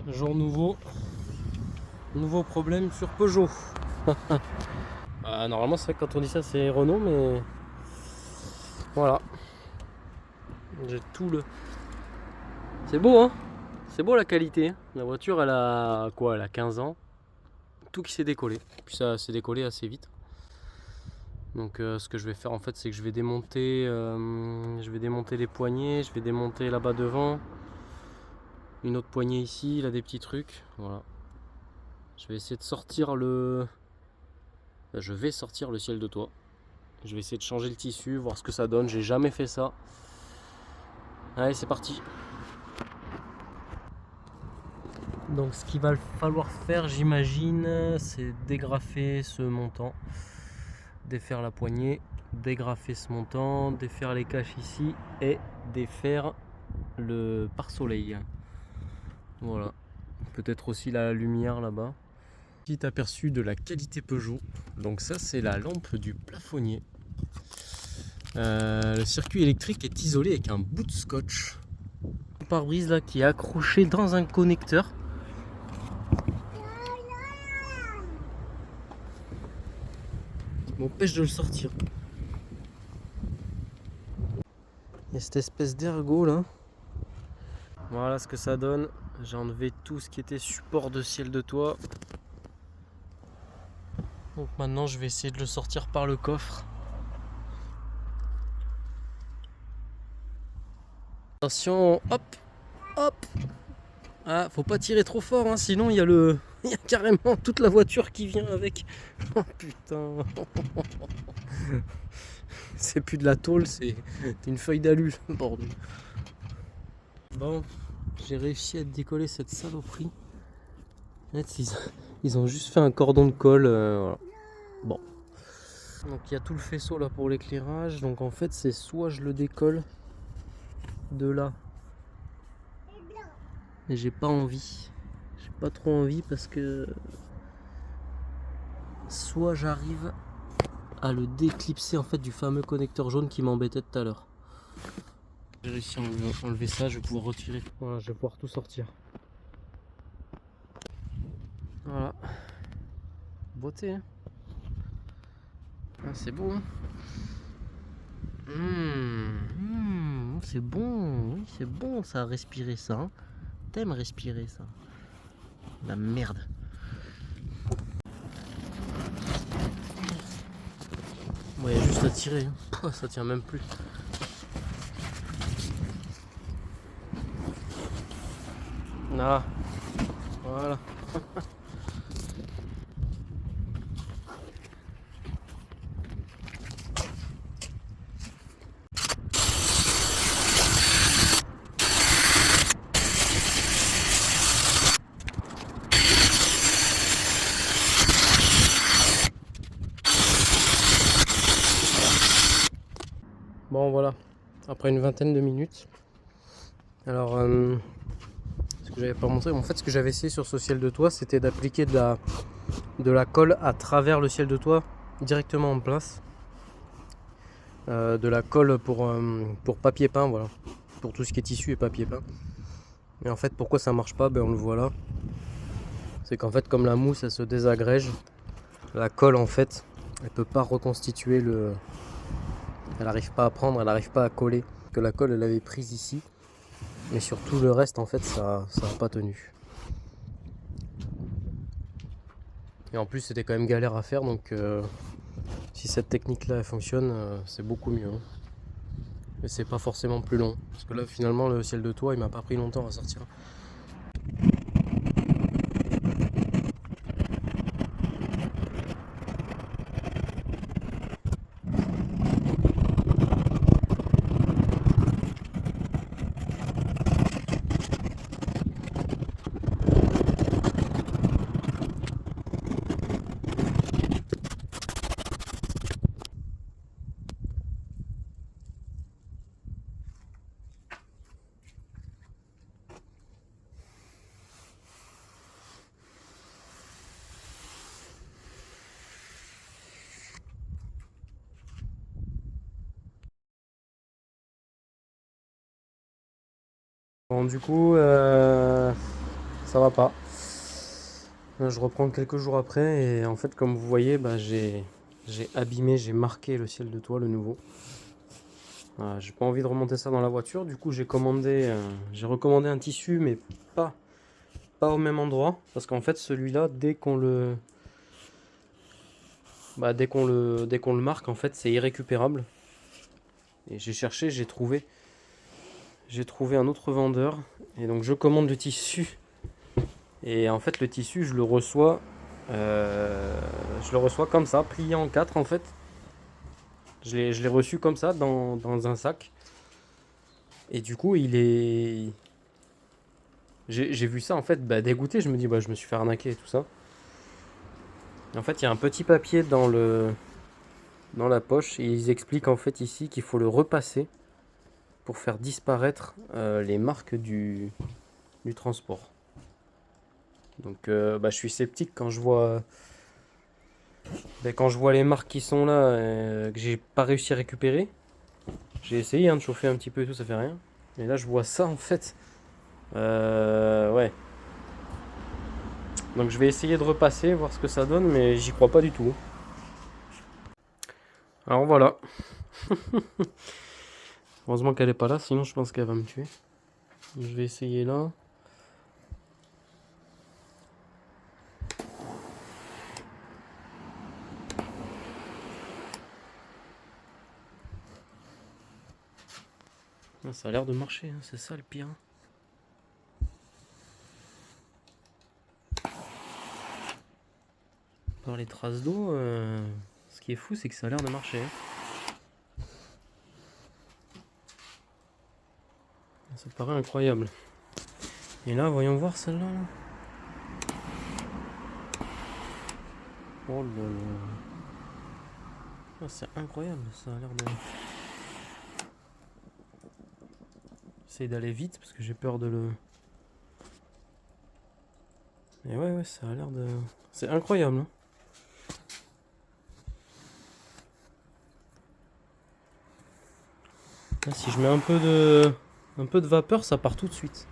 Jour nouveau, nouveau problème sur Peugeot. Normalement c'est vrai que quand on dit ça c'est Renault, mais voilà, j'ai tout le... C'est beau hein, c'est beau la qualité, hein. La voiture elle a quoi, elle a 15 ans, tout qui s'est décollé, puis ça s'est décollé assez vite. Donc ce que je vais faire en fait c'est que je vais démonter les poignées, je vais démonter là-bas devant, une autre poignée ici, là des petits trucs, voilà. Je vais essayer de sortir le... Je vais sortir le ciel de toit. Je vais essayer de changer le tissu, voir ce que ça donne. J'ai jamais fait ça. Allez, c'est parti. Donc ce qu'il va falloir faire, j'imagine, c'est dégrafer ce montant. Défaire la poignée, dégrafer ce montant, défaire les caches ici et défaire le pare-soleil. Voilà. Peut-être aussi la lumière là-bas. Petit aperçu de la qualité Peugeot. Donc ça c'est la lampe du plafonnier. Le circuit électrique est isolé avec un bout de scotch. Le pare-brise là qui est accroché dans un connecteur. Ça m'empêche de le sortir. Il y a cette espèce d'ergot là. Voilà ce que ça donne. J'ai enlevé tout ce qui était support de ciel de toit. Donc maintenant je vais essayer de le sortir par le coffre. Attention, hop, hop. Ah, faut pas tirer trop fort, hein, sinon il y a le... Il y a carrément toute la voiture qui vient avec. Oh putain. C'est plus de la tôle, c'est une feuille d'alu, bordel. Bon, j'ai réussi à décoller cette saloperie. En fait, ils ont juste fait un cordon de colle. Voilà. Bon. Donc il y a tout le faisceau là pour l'éclairage. Donc en fait, c'est soit je le décolle de là. Mais j'ai pas envie. J'ai pas trop envie parce que soit j'arrive à le déclipser en fait du fameux connecteur jaune qui m'embêtait tout à l'heure. J'ai réussi à enlever ça, je vais pouvoir retirer. Voilà, je vais pouvoir tout sortir. Voilà. Beauté, hein. Ah, c'est beau, hein. C'est bon, oui, c'est bon ça à respirer ça. Hein. T'aimes respirer ça. La merde. Bon, il y a juste à tirer. Hein. Oh, ça tient même plus. Ah, voilà. Bon voilà, après une vingtaine de minutes. Alors, ce que j'avais pas montré, en fait ce que j'avais essayé sur ce ciel de toit, c'était d'appliquer de la colle à travers le ciel de toit, directement en place. De la colle pour papier peint, voilà. Pour tout ce qui est tissu et papier peint. Et en fait pourquoi ça marche pas, ben on le voit là. C'est qu'en fait comme la mousse elle se désagrège, la colle en fait, elle peut pas reconstituer le... Elle n'arrive pas à prendre, elle n'arrive pas à coller. Que la colle elle avait prise ici. Mais sur tout le reste en fait ça n'a pas tenu. Et en plus c'était quand même galère à faire donc si cette technique là elle fonctionne c'est beaucoup mieux. Hein. Et c'est pas forcément plus long. Parce que là finalement le ciel de toit il m'a pas pris longtemps à sortir. Bon du coup ça va pas. Là, je reprends quelques jours après et en fait comme vous voyez bah, j'ai abîmé, j'ai marqué le ciel de toit, le nouveau. Voilà, j'ai pas envie de remonter ça dans la voiture, du coup j'ai recommandé un tissu mais pas au même endroit parce qu'en fait celui-là dès qu'on le marque en fait c'est irrécupérable. Et j'ai cherché, j'ai trouvé un autre vendeur et donc je commande le tissu et en fait le tissu je le reçois comme ça, plié en quatre en fait. Je l'ai reçu comme ça dans un sac et du coup j'ai vu ça en fait bah, dégoûté, je me dis bah je me suis fait arnaquer et tout ça. Et en fait il y a un petit papier dans la poche et ils expliquent en fait ici qu'il faut le repasser pour faire disparaître les marques du transport. Donc bah, je suis sceptique quand je vois les marques qui sont là que j'ai pas réussi à récupérer. J'ai essayé de chauffer un petit peu et tout, ça fait rien. Mais là je vois ça en fait. Ouais. Donc je vais essayer de repasser, voir ce que ça donne, mais j'y crois pas du tout. Alors voilà. Heureusement qu'elle est pas là, sinon je pense qu'elle va me tuer. Je vais essayer là. Ça a l'air de marcher, hein, c'est ça le pire. Par les traces d'eau, ce qui est fou, c'est que ça a l'air de marcher. Ça paraît incroyable. Et là, voyons voir celle-là. Oh là là. Ah, c'est incroyable, ça a l'air de... J'essaie d'aller vite parce que j'ai peur de le... Et ouais, ça a l'air de... C'est incroyable. Hein. Là, si je mets un peu de vapeur, ça part tout de suite.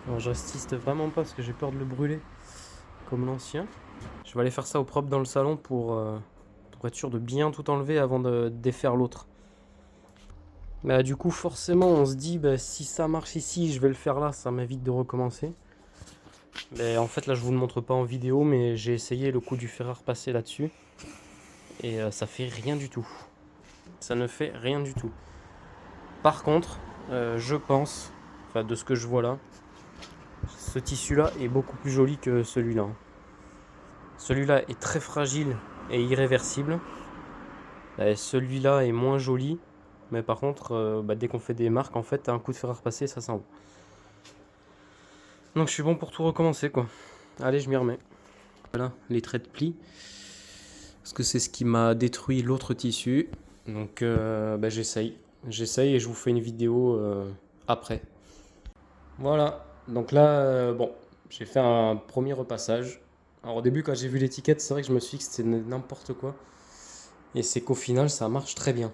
Alors je résiste vraiment pas parce que j'ai peur de le brûler comme l'ancien. Je vais aller faire ça au propre dans le salon pour être sûr de bien tout enlever avant de défaire l'autre. Bah, du coup forcément on se dit bah, si ça marche ici je vais le faire là, ça m'évite de recommencer. Mais en fait là je vous le montre pas en vidéo mais j'ai essayé le coup du fer à repasser là-dessus. Et ça fait rien du tout. Ça ne fait rien du tout. Par contre je pense, enfin de ce que je vois là, ce tissu là est beaucoup plus joli que celui-là. Celui-là est très fragile et irréversible. Celui-là est moins joli. Mais par contre, dès qu'on fait des marques, en fait, un coup de fer à repasser, ça s'en va. Donc je suis bon pour tout recommencer, quoi. Allez, je m'y remets. Voilà, les traits de pli. Parce que c'est ce qui m'a détruit l'autre tissu. Donc j'essaye. J'essaye et je vous fais une vidéo après. Voilà. Donc là, bon, j'ai fait un premier repassage. Alors au début, quand j'ai vu l'étiquette, c'est vrai que je me suis dit que c'était n'importe quoi. Et c'est qu'au final, ça marche très bien.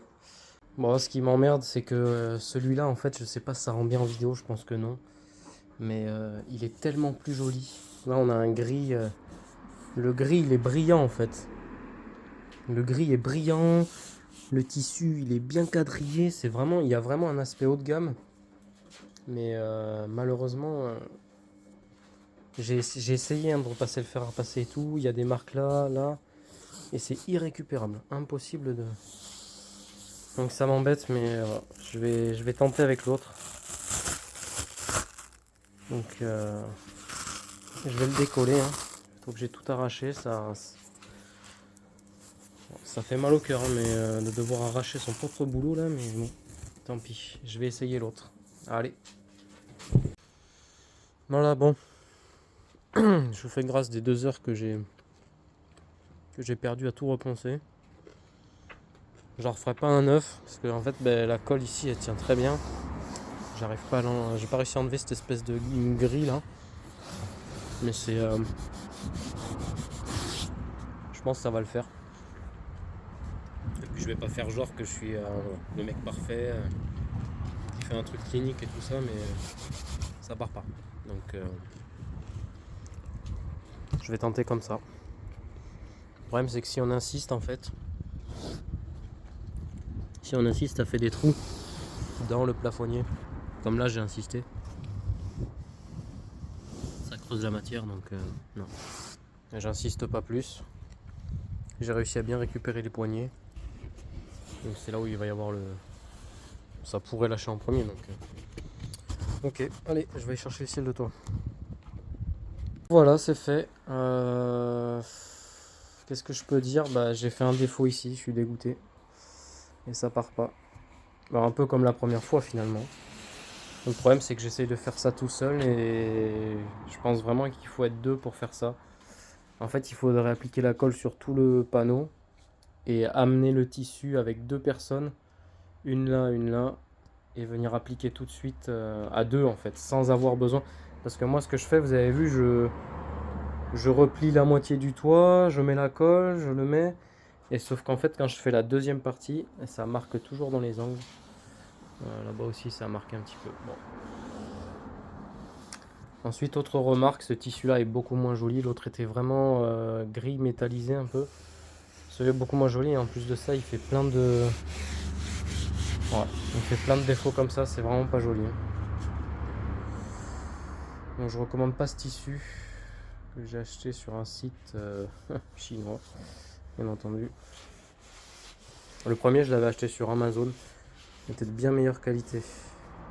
Bon, ce qui m'emmerde, c'est que celui-là, en fait, je sais pas si ça rend bien en vidéo, je pense que non. Mais il est tellement plus joli. Là, on a un gris. Le gris, il est brillant, en fait. Le gris est brillant. Le tissu, il est bien quadrillé. Il y a vraiment un aspect haut de gamme. Mais malheureusement, j'ai essayé de repasser le fer à repasser et tout. Il y a des marques là. Et c'est irrécupérable. Impossible de... Donc ça m'embête, mais je vais tenter avec l'autre. Donc je vais le décoller. Hein. Donc j'ai tout arraché. Ça fait mal au cœur, hein, mais de devoir arracher son propre boulot là, mais bon, tant pis. Je vais essayer l'autre. Allez. Voilà, bon. Je vous fais grâce des 2 heures que j'ai perdu à tout repenser. J'en referai pas un neuf parce que en fait la colle ici elle tient très bien. J'arrive pas à j'ai pas réussi à enlever cette espèce de grille là. Mais c'est je pense que ça va le faire. Et puis je vais pas faire genre que je suis le mec parfait qui fait un truc clinique et tout ça, mais ça part pas. Donc Je vais tenter comme ça. Le problème c'est que si on insiste en fait, ça fait des trous dans le plafonnier. Comme là j'ai insisté. Ça creuse la matière donc non. J'insiste pas plus. J'ai réussi à bien récupérer les poignées. Donc c'est là où il va y avoir le... Ça pourrait lâcher en premier donc... Ok, allez, je vais chercher le ciel de toit. Voilà, c'est fait. Qu'est-ce que je peux dire? Bah, j'ai fait un défaut ici, je suis dégoûté. Et ça part pas. Alors, un peu comme la première fois finalement. Le problème c'est que j'essaye de faire ça tout seul et je pense vraiment qu'il faut être deux pour faire ça. En fait, il faudrait appliquer la colle sur tout le panneau et amener le tissu avec deux personnes, une là, et venir appliquer tout de suite à deux en fait, sans avoir besoin. Parce que moi, ce que je fais, vous avez vu, je replie la moitié du toit, je mets la colle, je le mets. Et sauf qu'en fait, quand je fais la deuxième partie, ça marque toujours dans les angles. Là-bas aussi, ça a marqué un petit peu. Bon. Ensuite, autre remarque, ce tissu-là est beaucoup moins joli. L'autre était vraiment gris métallisé un peu. Celui-là est beaucoup moins joli. Et en plus de ça, il fait plein de... Ouais, il fait plein de défauts comme ça. C'est vraiment pas joli. Donc, je recommande pas ce tissu que j'ai acheté sur un site chinois, bien entendu. Le premier, je l'avais acheté sur Amazon. Il était de bien meilleure qualité.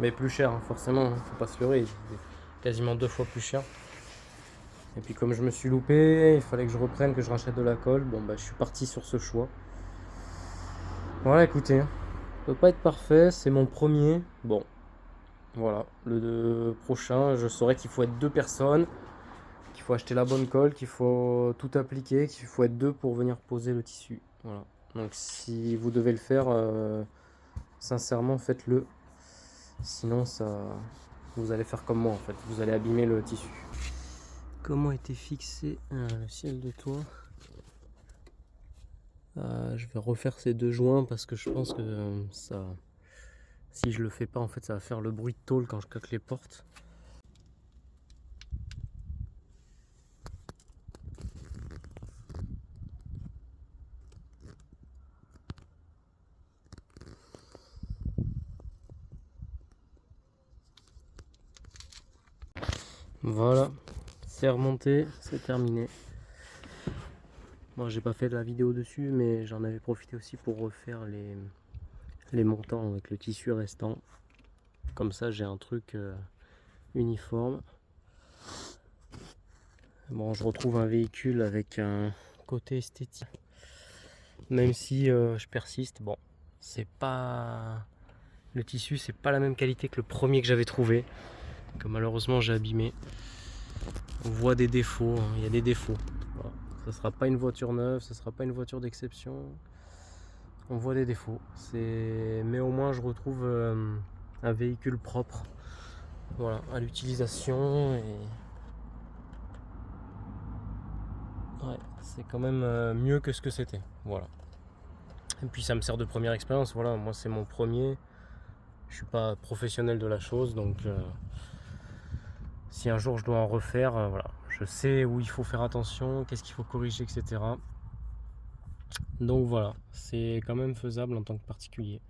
Mais plus cher, hein, forcément. Hein, faut pas se leurrer. Il est quasiment 2 fois plus cher. Et puis comme je me suis loupé, il fallait que je reprenne, que je rachète de la colle. Bon bah je suis parti sur ce choix. Voilà, écoutez, ça peut pas être parfait, c'est mon premier. Bon, voilà, le prochain, je saurais qu'il faut être deux personnes, qu'il faut acheter la bonne colle, qu'il faut tout appliquer, qu'il faut être deux pour venir poser le tissu. Voilà. Donc si vous devez le faire, sincèrement faites-le. Sinon vous allez faire comme moi en fait, vous allez abîmer le tissu. Comment était fixé le ciel de toit? Je vais refaire ces deux joints parce que je pense que ça, si je le fais pas en fait ça va faire le bruit de tôle quand je claque les portes. Voilà, c'est remonté, c'est terminé. Moi j'ai pas fait de la vidéo dessus mais j'en avais profité aussi pour refaire les montants avec le tissu restant. Comme ça j'ai un truc uniforme. Bon, je retrouve un véhicule avec un côté esthétique. Même si je persiste, bon, c'est pas... Le tissu, c'est pas la même qualité que le premier que j'avais trouvé, que malheureusement j'ai abîmé. On voit des défauts, hein, il y a des défauts. Voilà. Ça sera pas une voiture neuve, ça sera pas une voiture d'exception. On voit des défauts. Mais au moins je retrouve un véhicule propre. Voilà, à l'utilisation et... Ouais, c'est quand même mieux que ce que c'était. Voilà. Et puis ça me sert de première expérience. Voilà, moi c'est mon premier. Je suis pas professionnel de la chose, donc si un jour je dois en refaire, voilà, je sais où il faut faire attention, qu'est-ce qu'il faut corriger, etc. Donc voilà, c'est quand même faisable en tant que particulier.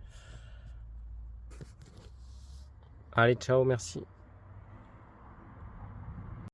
Allez, ciao, merci.